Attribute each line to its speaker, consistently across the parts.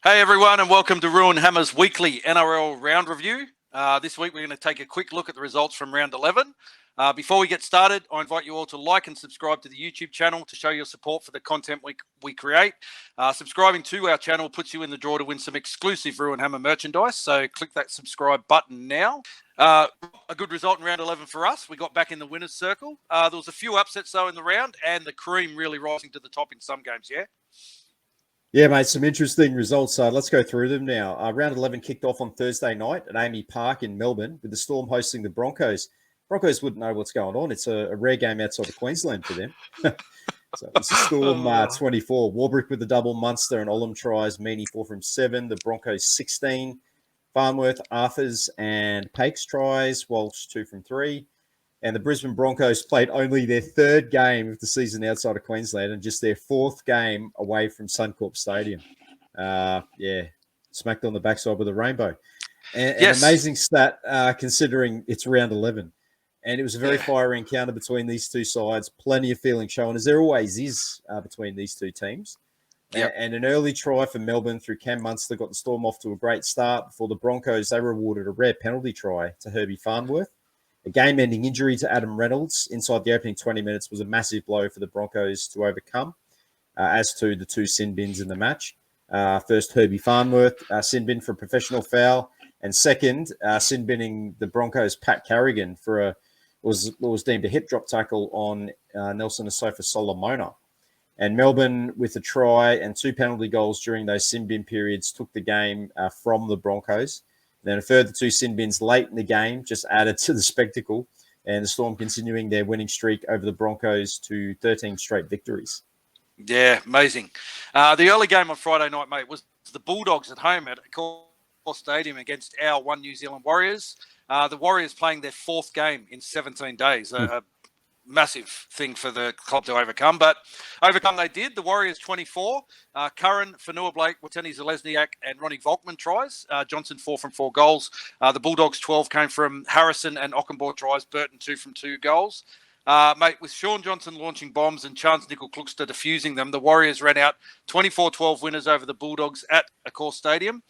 Speaker 1: Hey everyone, and welcome to Roo Hammer's weekly NRL round review. This week we're going to take a quick look at the results from round 11. Before we get started, I invite you all to like and subscribe to the YouTube channel to show your support for the content we create. Subscribing to our channel puts you in the draw to win some exclusive Roo Hammer merchandise, so click that subscribe button now. A good result in round 11 for us. We got back in the winner's circle. There was a few upsets though in the round, and the cream really rising to the top in some games, yeah?
Speaker 2: Yeah, mate, some interesting results. Let's go through them now. Round 11 kicked off on Thursday night at Amy Park in Melbourne with the Storm hosting the Broncos. Broncos wouldn't know what's going on. It's a rare game outside of Queensland for them. So it's a Storm 24. Warbrick with the double, Munster and Olam tries, Meaney 4 from 7. The Broncos 16. Farnworth, Arthurs and Pakes tries, Walsh 2 from 3. And the Brisbane Broncos played only their third game of the season outside of Queensland and just their fourth game away from Suncorp Stadium. Smacked on the backside with a rainbow. An amazing stat considering it's round 11. And it was a very fiery encounter between these two sides. Plenty of feeling shown, as there always is between these two teams. Yep. And an early try for Melbourne through Cam Munster got the Storm off to a great start. Before the Broncos, they rewarded a rare penalty try to Herbie Farnworth. A game-ending injury to Adam Reynolds inside the opening 20 minutes was a massive blow for the Broncos to overcome, as to the two sin bins in the match. First, Herbie Farnworth, sin bin for a professional foul, and second, sin binning the Broncos' Pat Carrigan for what was deemed a hip drop tackle on Nelson Asofa Solomona. And Melbourne, with a try and 2 penalty goals during those sin bin periods, took the game from the Broncos. Then a further 2 sin bins late in the game just added to the spectacle, and the Storm continuing their winning streak over the Broncos to 13 straight victories.
Speaker 1: Yeah, amazing. The early game on Friday night, mate, was the Bulldogs at home at Accor Stadium against our One New Zealand Warriors. The Warriors playing their 4th game in 17 days, a massive thing for the club to overcome, but overcome they did. The Warriors 24, Curran, Fanua Blake, Wateni Zalesniak and Ronnie Volkman tries. Johnson 4 from 4 goals. The Bulldogs 12 came from Harrison and Ockenbaugh tries. Burton 2 from 2 goals. Mate, with Sean Johnson launching bombs and Chance Nickel-Kluxter defusing them, the Warriors ran out 24-12 winners over the Bulldogs at Accor Stadium.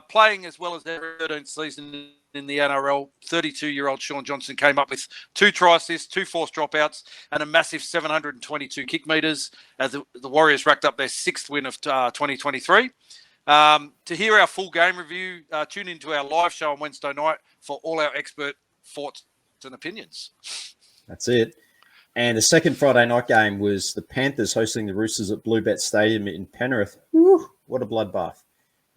Speaker 1: Playing as well as their 13th season in the NRL, 32-year-old Sean Johnson came up with 2 try assists, 2 forced dropouts, and a massive 722 kick metres as the Warriors racked up their 6th win of 2023. To hear our full game review, tune into our live show on Wednesday night for all our expert thoughts and opinions.
Speaker 2: That's it. And the second Friday night game was the Panthers hosting the Roosters at Bluebet Stadium in Penrith. Woo, what a bloodbath.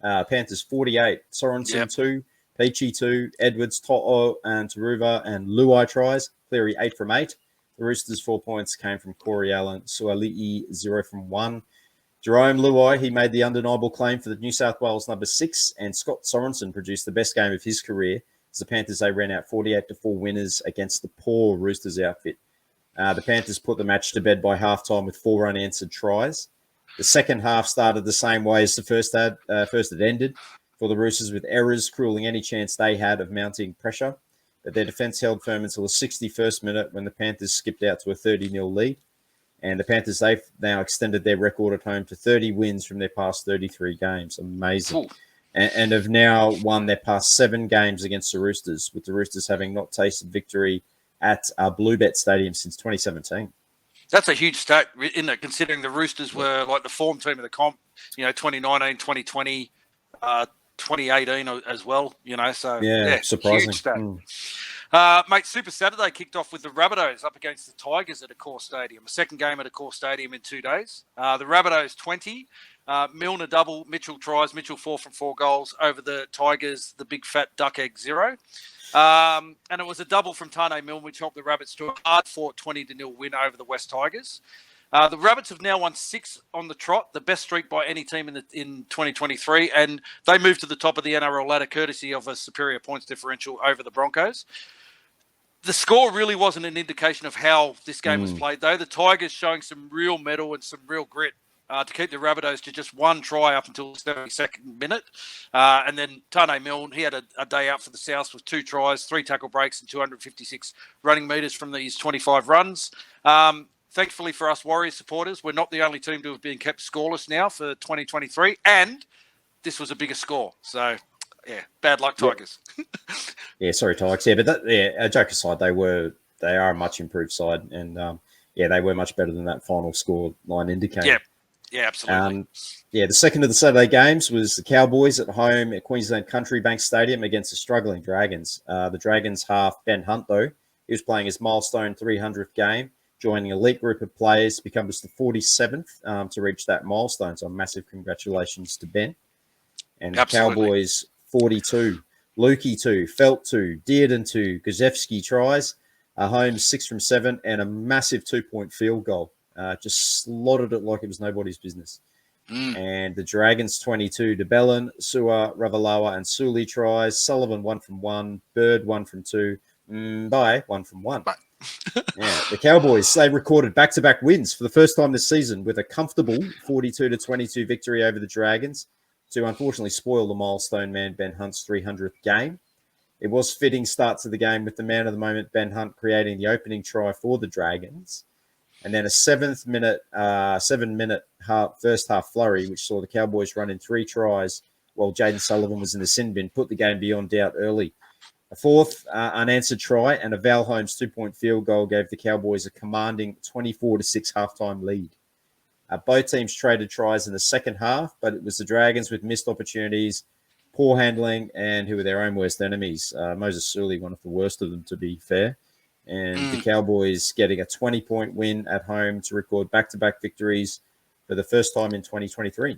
Speaker 2: Panthers 48, Sorensen 2, Peachy 2, Edwards, To'o and Taruva and Luai tries. Cleary 8 from 8. The Roosters 4 points came from Corey Allen, Suali'i 0 from 1. Jerome Luai, he made the undeniable claim for the New South Wales number 6, and Scott Sorensen produced the best game of his career as the Panthers, they ran out 48-4 winners against the poor Roosters outfit. The Panthers put the match to bed by halftime with 4 unanswered tries. The second half started the same way as the first had ended, for the Roosters with errors cruelling any chance they had of mounting pressure. But their defence held firm until the 61st minute when the Panthers skipped out to a 30-0 lead. And the Panthers, they've now extended their record at home to 30 wins from their past 33 games. Amazing. Cool. And have now won their past 7 games against the Roosters, with the Roosters having not tasted victory at Bluebet Stadium since 2017.
Speaker 1: That's a huge stat, isn't it, considering the Roosters were like the form team of the comp, 2019, 2020, 2018 as well, so
Speaker 2: surprising.
Speaker 1: Huge stat. Mate, Super Saturday kicked off with the Rabbitohs up against the Tigers at Accor Stadium, a second game at Accor Stadium in 2 days. The Rabbitohs 20, Milner double, Mitchell tries, Mitchell 4 from 4 goals over the Tigers, the big fat duck egg 0. And it was a double from Tane Milne, which helped the Rabbits to a hard-fought 20-0 win over the West Tigers. The Rabbits have now won 6 on the trot, the best streak by any team in 2023, and they moved to the top of the NRL ladder courtesy of a superior points differential over the Broncos. The score really wasn't an indication of how this game was played, though. The Tigers showing some real mettle and some real grit to keep the Rabbitohs to just 1 try up until the 72nd minute. And then Tane Milne, he had a day out for the South with 2 tries, 3 tackle breaks and 256 running metres from these 25 runs. Thankfully for us Warriors supporters, we're not the only team to have been kept scoreless now for 2023. And this was a bigger score. So, yeah, bad luck,
Speaker 2: Yeah.
Speaker 1: Tigers.
Speaker 2: Yeah, sorry, Tigers. Yeah, but joke aside, they are a much improved side, and they were much better than that final score line indicated.
Speaker 1: Yeah, absolutely.
Speaker 2: The second of the Saturday games was the Cowboys at home at Queensland Country Bank Stadium against the struggling Dragons. The Dragons half Ben Hunt, though, he was playing his milestone 300th game, joining an elite group of players to become just the 47th to reach that milestone. So massive congratulations to Ben. And the Cowboys 42, Lukey 2, Felt 2, Dearden 2, Gazewski tries, home 6 from 7, and a massive 2-point field goal. Just slotted it like it was nobody's business. And the Dragons 22, DeBellin, Sua, Ravalawa, and Suli tries. Sullivan 1 from 1, Bird 1 from 2, 1 from 1. The Cowboys, they recorded back-to-back wins for the first time this season with a comfortable 42-22 victory over the Dragons to unfortunately spoil the milestone man Ben Hunt's 300th game. It was fitting start to the game with the man of the moment, Ben Hunt, creating the opening try for the Dragons. And then a 7-minute first half flurry, which saw the Cowboys run in 3 tries while Jaden Sullivan was in the sin bin, put the game beyond doubt early. A fourth unanswered try and a Val Holmes 2-point field goal gave the Cowboys a commanding 24-6 halftime lead. Both teams traded tries in the second half, but it was the Dragons with missed opportunities, poor handling, and who were their own worst enemies. Moses Suli, one of the worst of them, to be fair. And the Cowboys getting a 20-point win at home to record back-to-back victories for the first time in 2023.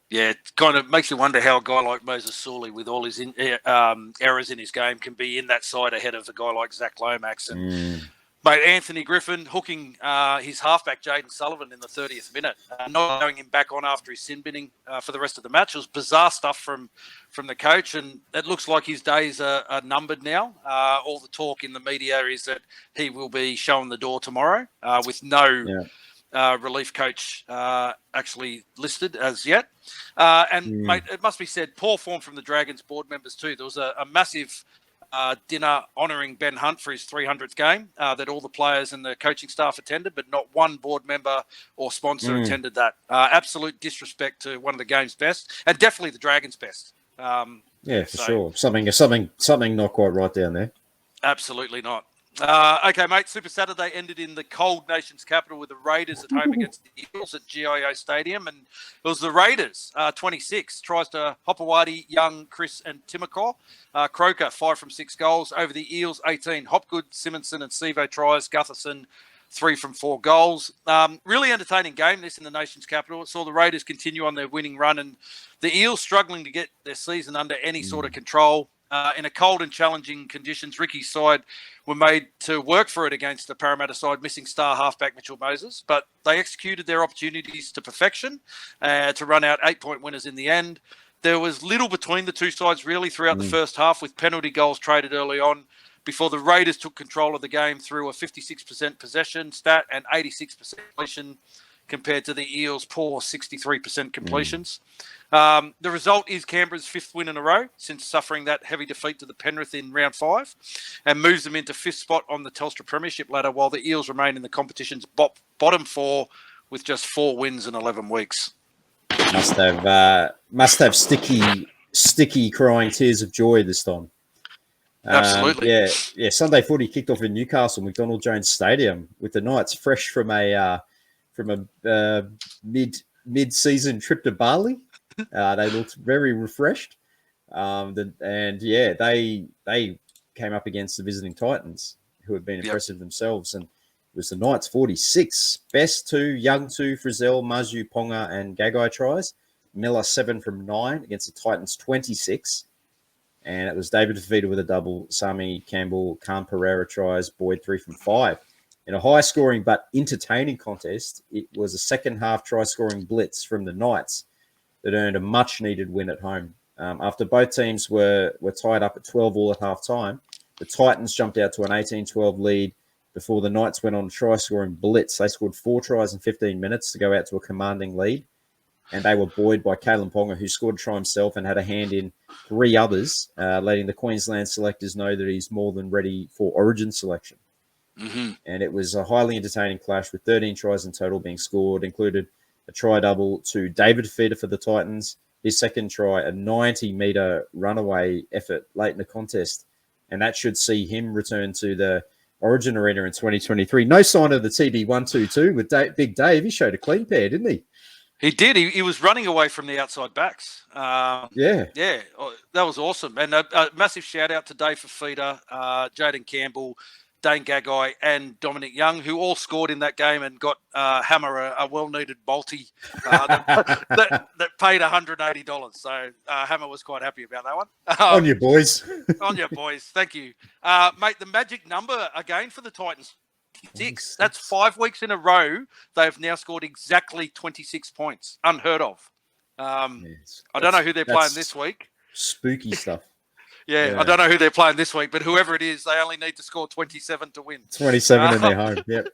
Speaker 1: Yeah, it kind of makes you wonder how a guy like Moses Suli, with all his errors in his game, can be in that side ahead of a guy like Zach Lomax. And mate, Anthony Griffin hooking his halfback Jaden Sullivan in the 30th minute, not allowing him back on after his sin binning for the rest of the match. It was bizarre stuff from the coach, and it looks like his days are numbered now. All the talk in the media is that he will be showing the door tomorrow with no relief coach actually listed as yet. Mate, it must be said, poor form from the Dragons board members too. There was a massive dinner honouring Ben Hunt for his 300th game that all the players and the coaching staff attended, but not one board member or sponsor attended that. Absolute disrespect to one of the game's best, and definitely the Dragons' best.
Speaker 2: For sure. Something not quite right down there.
Speaker 1: Absolutely not. Okay, mate. Super Saturday ended in the cold nation's capital with the Raiders at home against the Eagles at GIO Stadium. And it was the Raiders, 26, tries to Hopewadi, Young, Chris and Timoko. Croker, 5 from 6 goals. Over the Eels, 18, Hopgood, Simonson and Sevo tries. Gutherson, 3 from 4 goals. Really entertaining game, this in the nation's capital. It saw the Raiders continue on their winning run and the Eels struggling to get their season under any sort of control. In a cold and challenging conditions, Ricky's side were made to work for it against the Parramatta side, missing star halfback Mitchell Moses. But they executed their opportunities to perfection to run out 8-point winners in the end. There was little between the two sides really throughout the first half, with penalty goals traded early on before the Raiders took control of the game through a 56% possession stat and 86% completion compared to the Eels' poor 63% completions. The result is Canberra's 5th win in a row since suffering that heavy defeat to the Penrith in round 5 and moves them into 5th spot on the Telstra Premiership ladder, while the Eels remain in the competition's bottom 4 with just 4 wins in 11 weeks.
Speaker 2: Must have sticky crying tears of joy this time.
Speaker 1: Absolutely.
Speaker 2: Sunday footy kicked off in Newcastle, McDonald Jones Stadium, with the Knights fresh from a mid-season trip to Bali. They looked very refreshed. They came up against the visiting Titans, who had been impressive themselves. And it was the Knights 46, best 2, young 2, Frizzell, Mazu, Ponga, and Gagai tries. Miller 7 from 9 against the Titans 26. And it was David Fafita with a double, Sami Campbell, Khan Pereira tries, Boyd 3 from 5. In a high-scoring but entertaining contest, it was a second-half try-scoring blitz from the Knights that earned a much-needed win at home. After both teams were tied up at 12-all at half-time, the Titans jumped out to an 18-12 lead before the Knights went on a try-scoring blitz. They scored 4 tries in 15 minutes to go out to a commanding lead, and they were buoyed by Kalen Ponga, who scored a try himself and had a hand in 3 others, letting the Queensland selectors know that he's more than ready for Origin selection. And it was a highly entertaining clash with 13 tries in total being scored, included a try double to David Fafita for the Titans, his second try, a 90-metre runaway effort late in the contest. And that should see him return to the Origin Arena in 2023. No sign of the TB122 with Big Dave. He showed a clean pair, didn't he?
Speaker 1: He did. He was running away from the outside backs.
Speaker 2: Yeah,
Speaker 1: that was awesome. And a massive shout out to Dave Fafita, Jaden Campbell, Dane Gagai, and Dominic Young, who all scored in that game and got Hammer a well-needed multi that paid $180. So Hammer was quite happy about that one.
Speaker 2: On you, boys.
Speaker 1: On you, boys. Thank you. Mate, the magic number again for the Titans, 6. That's 5 weeks in a row. They have now scored exactly 26 points. Unheard of. I don't know who they're playing this week.
Speaker 2: Spooky stuff.
Speaker 1: Yeah, I don't know who they're playing this week, but whoever it is, they only need to score 27 to win.
Speaker 2: 27 in their home, yep.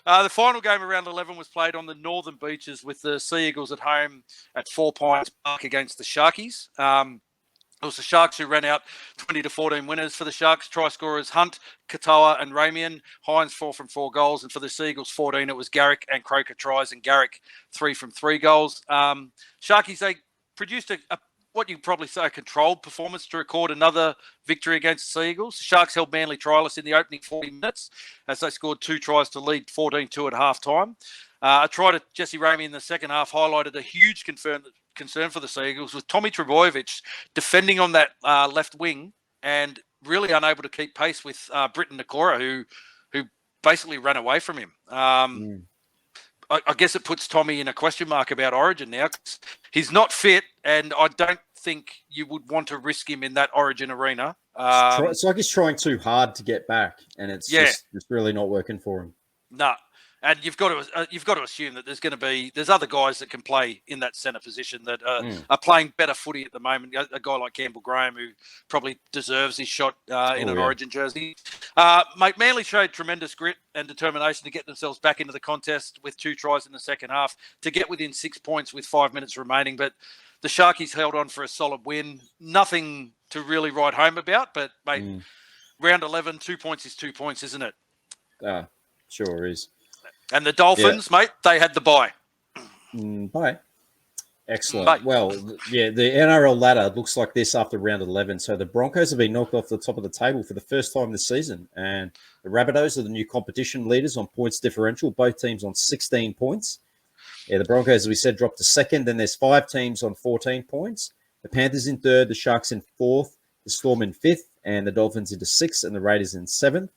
Speaker 1: The final game around 11 was played on the Northern Beaches with the Sea Eagles at home at 4 Pines Park against the Sharkies. It was the Sharks who ran out 20-14 winners. For the Sharks, try scorers Hunt, Katoa and Ramian. Hines 4 from 4 goals. And for the Sea Eagles 14, it was Garrick and Croker tries, and Garrick 3 from 3 goals. Sharkies, they produced what you probably say a controlled performance to record another victory against the Sea Eagles. The Sharks held Manly trialists in the opening 40 minutes as they scored 2 tries to lead 14-2 at half-time. A try to Jesse Ramey in the second half highlighted a huge concern for the Sea Eagles, with Tommy Trbojevic defending on that left wing and really unable to keep pace with Britton Nakora, who basically ran away from him. I guess it puts Tommy in a question mark about Origin now. He's not fit, and I don't think you would want to risk him in that Origin arena.
Speaker 2: It's like he's trying too hard to get back, and it's just really not working for him.
Speaker 1: No. And you've got to assume that there's other guys that can play in that centre position that are playing better footy at the moment. A guy like Campbell Graham, who probably deserves his shot in an Origin jersey. Mate, Manly showed tremendous grit and determination to get themselves back into the contest with 2 tries in the second half to get within 6 points with 5 minutes remaining. But the Sharkies held on for a solid win. Nothing to really write home about, but mate, round 11, 2 points is 2 points, isn't it?
Speaker 2: Sure is.
Speaker 1: And the Dolphins, mate, they had the bye.
Speaker 2: Bye. Excellent. Bye. Well, the NRL ladder looks like this after round 11. So the Broncos have been knocked off the top of the table for the first time this season. And the Rabbitohs are the new competition leaders on points differential, both teams on 16 points. Yeah, the Broncos, as we said, dropped to second. Then there's 5 teams on 14 points. The Panthers in third, the Sharks in fourth, the Storm in fifth, and the Dolphins into sixth, and the Raiders in seventh.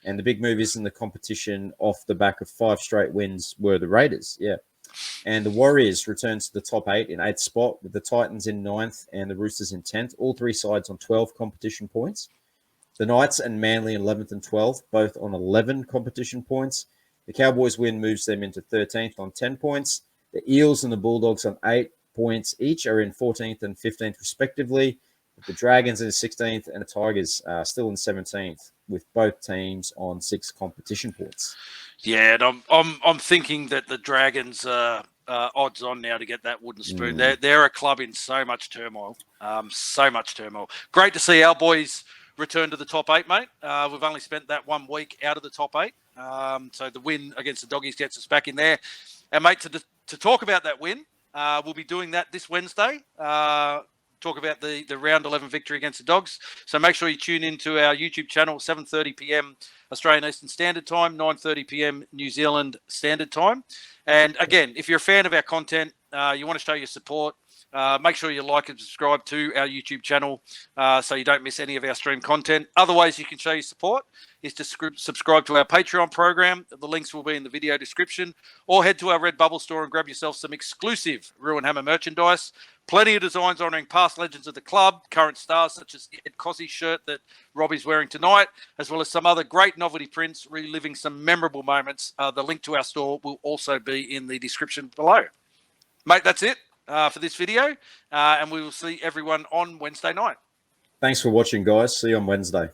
Speaker 2: And the big movies in the competition off the back of 5 straight wins were the Raiders. Yeah. And the Warriors returned to the top 8 in 8th spot, with the Titans in 9th and the Roosters in 10th. All 3 sides on 12 competition points. The Knights and Manly in 11th and 12th, both on 11 competition points. The Cowboys win moves them into 13th on 10 points. The Eels and the Bulldogs on 8 points each are in 14th and 15th respectively. The Dragons in 16th and the Tigers still in 17th, with both teams on 6 competition points.
Speaker 1: Yeah, and I'm thinking that the Dragons are odds on now to get that wooden spoon. They're a club in so much turmoil, Great to see our boys return to the top 8, mate. We've only spent that 1 week out of the top 8, so the win against the Doggies gets us back in there. And mate, to talk about that win, we'll be doing that this Wednesday. Talk about the round 11 victory against the Dogs. So make sure you tune into our YouTube channel, 7:30 p.m. Australian Eastern Standard Time, 9:30 p.m. New Zealand Standard Time. And again, if you're a fan of our content, you want to show your support, make sure you like and subscribe to our YouTube channel so you don't miss any of our stream content. Other ways you can show your support is to subscribe to our Patreon program. The links will be in the video description, or head to our Redbubble store and grab yourself some exclusive Roo Hammer merchandise. Plenty of designs honouring past legends of the club, current stars such as Ed Cossey's shirt that Robbie's wearing tonight, as well as some other great novelty prints reliving some memorable moments. The link to our store will also be in the description below. Mate, that's it for this video, and we will see everyone on Wednesday night.
Speaker 2: Thanks for watching, guys. See you on Wednesday.